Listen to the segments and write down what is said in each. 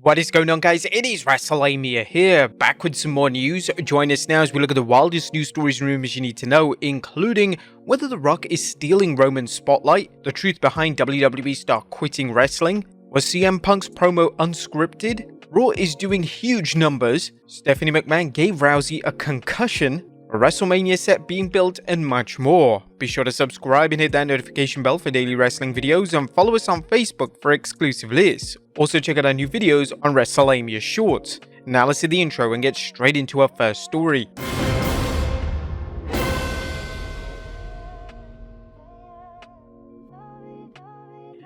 What is going on, guys? It is Wrestlelamia here, back with some more news. Join us now as we look at the wildest news stories and rumors you need to know, including whether The Rock is stealing Roman's spotlight, the truth behind WWE star quitting wrestling, was CM Punk's promo unscripted, Raw is doing huge numbers, Stephanie McMahon gave Rousey a concussion, a WrestleMania set being built, and much more. Be sure to subscribe and hit that notification bell for daily wrestling videos, and follow us on Facebook for exclusive lists. Also check out our new videos on Wrestlelamia Shorts. Now let's hit the intro and get straight into our first story.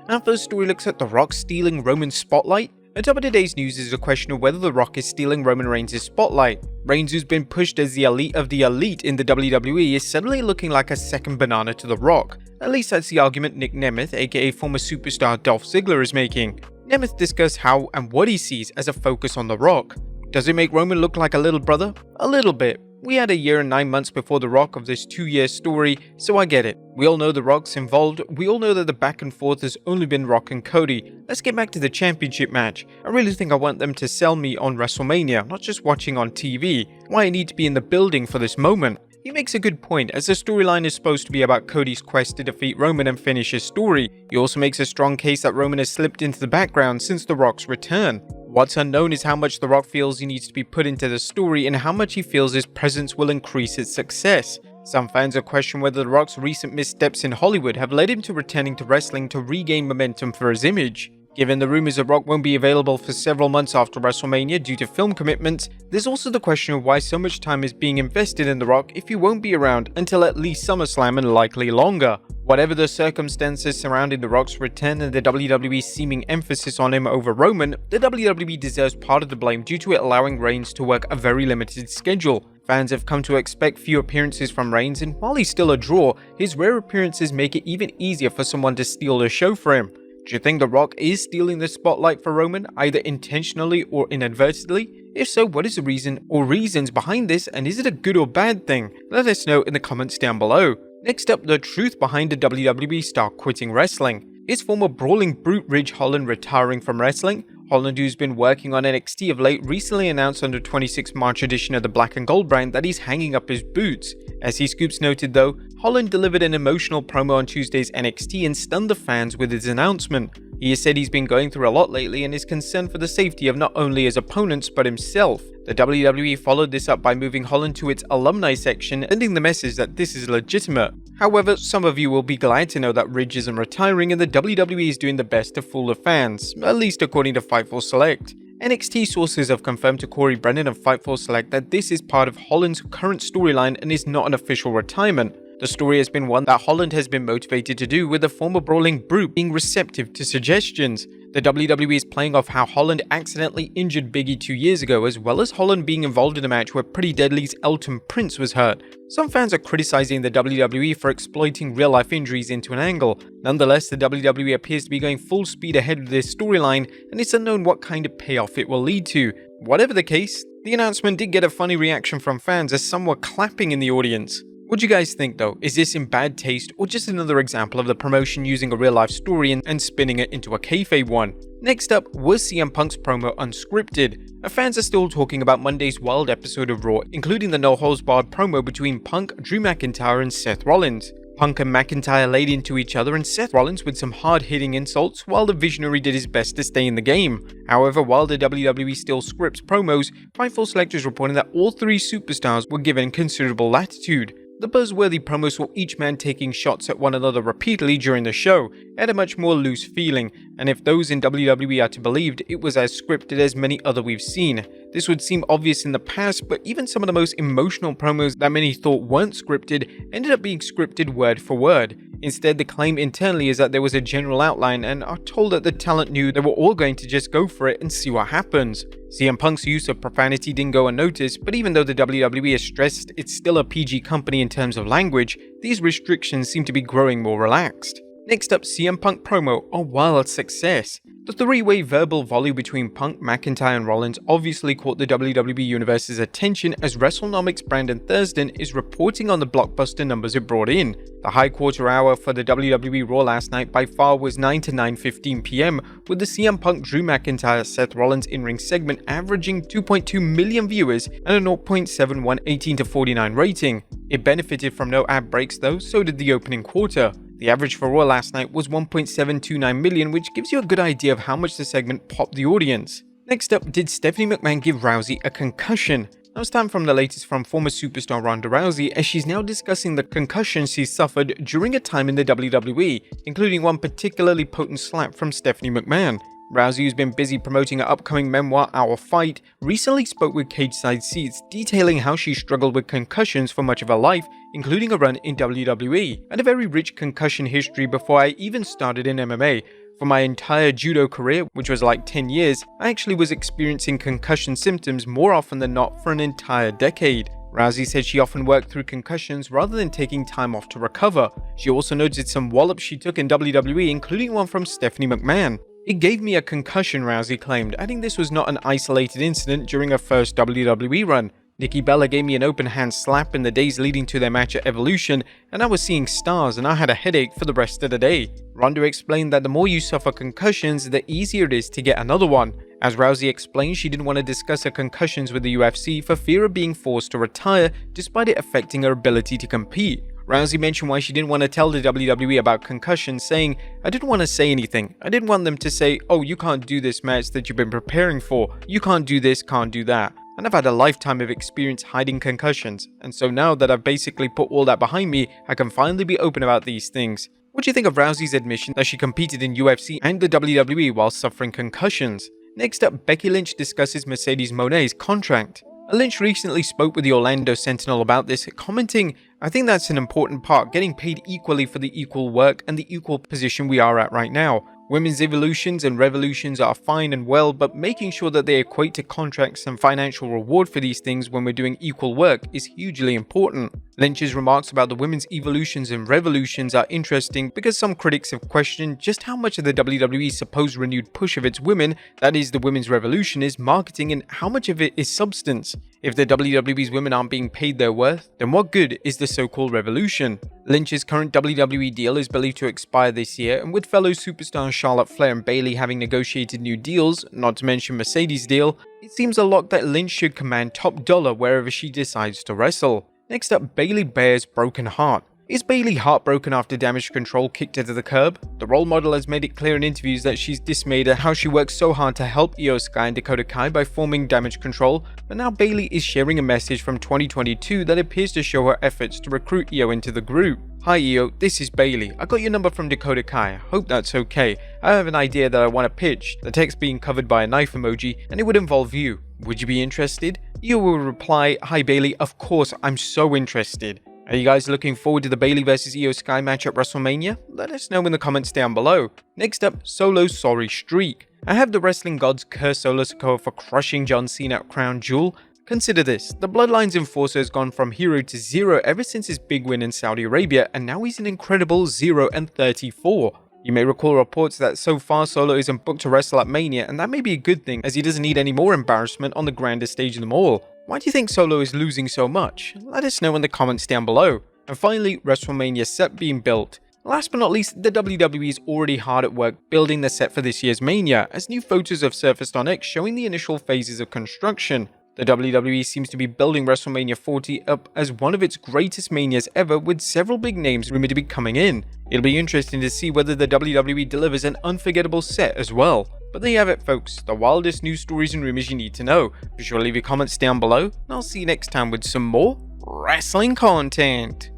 Our first story looks at The Rock stealing Roman's spotlight. On top of today's news is a question of whether The Rock is stealing Roman Reigns' spotlight. Reigns, who's been pushed as the elite of the elite in the WWE, is suddenly looking like a second banana to The Rock. At least that's the argument Nick Nemeth, aka former superstar Dolph Ziggler, is making. Nemeth discussed how and what he sees as a focus on The Rock. Does it make Roman look like a little brother? A little bit. We had a year and 9 months before The Rock of this 2-year story, so I get it. We all know The Rock's involved, we all know that the back and forth has only been Rock and Cody. Let's get back to the championship match. I really think I want them to sell me on WrestleMania, not just watching on TV. Why I need to be in the building for this moment. He makes a good point, as the storyline is supposed to be about Cody's quest to defeat Roman and finish his story. He also makes a strong case that Roman has slipped into the background since The Rock's return. What's unknown is how much The Rock feels he needs to be put into the story and how much he feels his presence will increase its success. Some fans have questioned whether The Rock's recent missteps in Hollywood have led him to returning to wrestling to regain momentum for his image. Given the rumors The Rock won't be available for several months after WrestleMania due to film commitments, there's also the question of why so much time is being invested in The Rock if he won't be around until at least SummerSlam and likely longer. Whatever the circumstances surrounding The Rock's return and the WWE's seeming emphasis on him over Roman, the WWE deserves part of the blame due to it allowing Reigns to work a very limited schedule. Fans have come to expect few appearances from Reigns, and while he's still a draw, his rare appearances make it even easier for someone to steal the show for him. Do you think The Rock is stealing the spotlight for Roman, either intentionally or inadvertently? If so, what is the reason or reasons behind this, and is it a good or bad thing? Let us know in the comments down below. Next up, the truth behind the WWE star quitting wrestling. Is former brawling brute Ridge Holland retiring from wrestling? Holland, who's been working on NXT of late, recently announced on the 26th March edition of the Black and Gold brand that he's hanging up his boots. As he Scoops noted though, Holland delivered an emotional promo on Tuesday's NXT and stunned the fans with his announcement. He has said he's been going through a lot lately and is concerned for the safety of not only his opponents but himself. The WWE followed this up by moving Holland to its alumni section, sending the message that this is legitimate. However, some of you will be glad to know that Ridge isn't retiring and the WWE is doing the best to fool the fans, at least according to Fightful Select. NXT sources have confirmed to Corey Brennan of Fightful Select that this is part of Holland's current storyline and is not an official retirement. The story has been one that Holland has been motivated to do, with the former brawling brute being receptive to suggestions. The WWE is playing off how Holland accidentally injured Big E 2 years ago, as well as Holland being involved in a match where Pretty Deadly's Elton Prince was hurt. Some fans are criticizing the WWE for exploiting real-life injuries into an angle. Nonetheless, the WWE appears to be going full speed ahead with this storyline, and it's unknown what kind of payoff it will lead to. Whatever the case, the announcement did get a funny reaction from fans, as some were clapping in the audience. What do you guys think though? Is this in bad taste or just another example of the promotion using a real life story and spinning it into a kayfabe one? Next up, was CM Punk's promo unscripted? Fans are still talking about Monday's wild episode of Raw, including the no holds barred promo between Punk, Drew McIntyre and Seth Rollins. Punk and McIntyre laid into each other, and Seth Rollins with some hard-hitting insults, while the Visionary did his best to stay in the game. However, while the WWE still scripts promos, Fightful Select is reporting that all three superstars were given considerable latitude. The buzzworthy promos saw each man taking shots at one another repeatedly during the show, had a much more loose feeling, and if those in WWE are to be believed, it was as scripted as many other we've seen. This would seem obvious in the past, but even some of the most emotional promos that many thought weren't scripted ended up being scripted word for word. Instead, the claim internally is that there was a general outline and are told that the talent knew they were all going to just go for it and see what happens. CM Punk's use of profanity didn't go unnoticed, but even though the WWE has stressed it's still a PG company in terms of language, these restrictions seem to be growing more relaxed. Next up, CM Punk promo, a wild success. The three-way verbal volley between Punk, McIntyre and Rollins obviously caught the WWE Universe's attention as WrestleNomics' Brandon Thurston is reporting on the blockbuster numbers it brought in. The high quarter hour for the WWE Raw last night by far was 9 to 9:15 PM, with the CM Punk Drew McIntyre Seth Rollins in-ring segment averaging 2.2 million viewers and a 0.71 18 to 49 rating. It benefited from no ad breaks though, so did the opening quarter. The average for Raw last night was 1.729 million, which gives you a good idea of how much the segment popped the audience. Next up, did Stephanie McMahon give Rousey a concussion? Now it's time from the latest from former superstar Ronda Rousey, as she's now discussing the concussion she suffered during a time in the WWE, including one particularly potent slap from Stephanie McMahon. Rousey, who's been busy promoting her upcoming memoir, Our Fight, recently spoke with Cage Side Seats, detailing how she struggled with concussions for much of her life, including a run in WWE, and a very rich concussion history before I even started in MMA. For my entire judo career, which was like 10 years, I actually was experiencing concussion symptoms more often than not for an entire decade. Rousey said she often worked through concussions rather than taking time off to recover. She also noted some wallops she took in WWE, including one from Stephanie McMahon. It gave me a concussion, Rousey claimed, adding this was not an isolated incident during her first WWE run. Nikki Bella gave me an open hand slap in the days leading to their match at Evolution, and I was seeing stars and I had a headache for the rest of the day. Ronda explained that the more you suffer concussions, the easier it is to get another one. As Rousey explained, she didn't want to discuss her concussions with the UFC for fear of being forced to retire, despite it affecting her ability to compete. Rousey mentioned why she didn't want to tell the WWE about concussions, saying, "I didn't want to say anything. I didn't want them to say, oh, you can't do this match that you've been preparing for. You can't do this, can't do that." And I've had a lifetime of experience hiding concussions, and so now that I've basically put all that behind me, I can finally be open about these things. What do you think of Rousey's admission that she competed in UFC and the WWE while suffering concussions? Next up, Becky Lynch discusses Mercedes Moné's contract. Lynch recently spoke with the Orlando Sentinel about this, commenting, "I think that's an important part, getting paid equally for the equal work and the equal position we are at right now. Women's evolutions and revolutions are fine and well, but making sure that they equate to contracts and financial reward for these things when we're doing equal work is hugely important." Lynch's remarks about the women's evolutions and revolutions are interesting because some critics have questioned just how much of the WWE's supposed renewed push of its women, that is the women's revolution, is marketing and how much of it is substance. If the WWE's women aren't being paid their worth, then what good is the so-called revolution? Lynch's current WWE deal is believed to expire this year, and with fellow superstars Charlotte Flair and Bayley having negotiated new deals, not to mention Mercedes' deal, it seems a lock that Lynch should command top dollar wherever she decides to wrestle. Next up, Bayley bears broken heart. Is Bayley heartbroken after Damage Control kicked her to the curb? The role model has made it clear in interviews that she's dismayed at how she worked so hard to help Io Sky and Dakota Kai by forming Damage Control, but now Bayley is sharing a message from 2022 that appears to show her efforts to recruit Io into the group. "Hi Io, this is Bayley. I got your number from Dakota Kai. Hope that's okay. I have an idea that I want to pitch, the text being covered by a knife emoji, and it would involve you. Would you be interested?" Io will reply, "Hi Bayley, of course, I'm so interested." Are you guys looking forward to the Bayley vs Io Sky match at WrestleMania? Let us know in the comments down below. Next up, Solo's sorry streak. I have the wrestling gods curse Solo Sikoa for crushing John Cena at Crown Jewel. Consider this, the Bloodline's enforcer has gone from hero to zero ever since his big win in Saudi Arabia, and now he's an incredible 0-34. You may recall reports that so far Solo isn't booked to wrestle at Mania, and that may be a good thing as he doesn't need any more embarrassment on the grandest stage of them all. Why do you think Solo is losing so much? Let us know in the comments down below. And finally, WrestleMania set being built. Last but not least, the WWE is already hard at work building the set for this year's Mania, as new photos have surfaced on X showing the initial phases of construction. The WWE seems to be building WrestleMania 40 up as one of its greatest Manias ever, with several big names rumored to be coming in. It'll be interesting to see whether the WWE delivers an unforgettable set as well. But there you have it folks, the wildest news stories and rumors you need to know. Be sure to leave your comments down below, and I'll see you next time with some more wrestling content.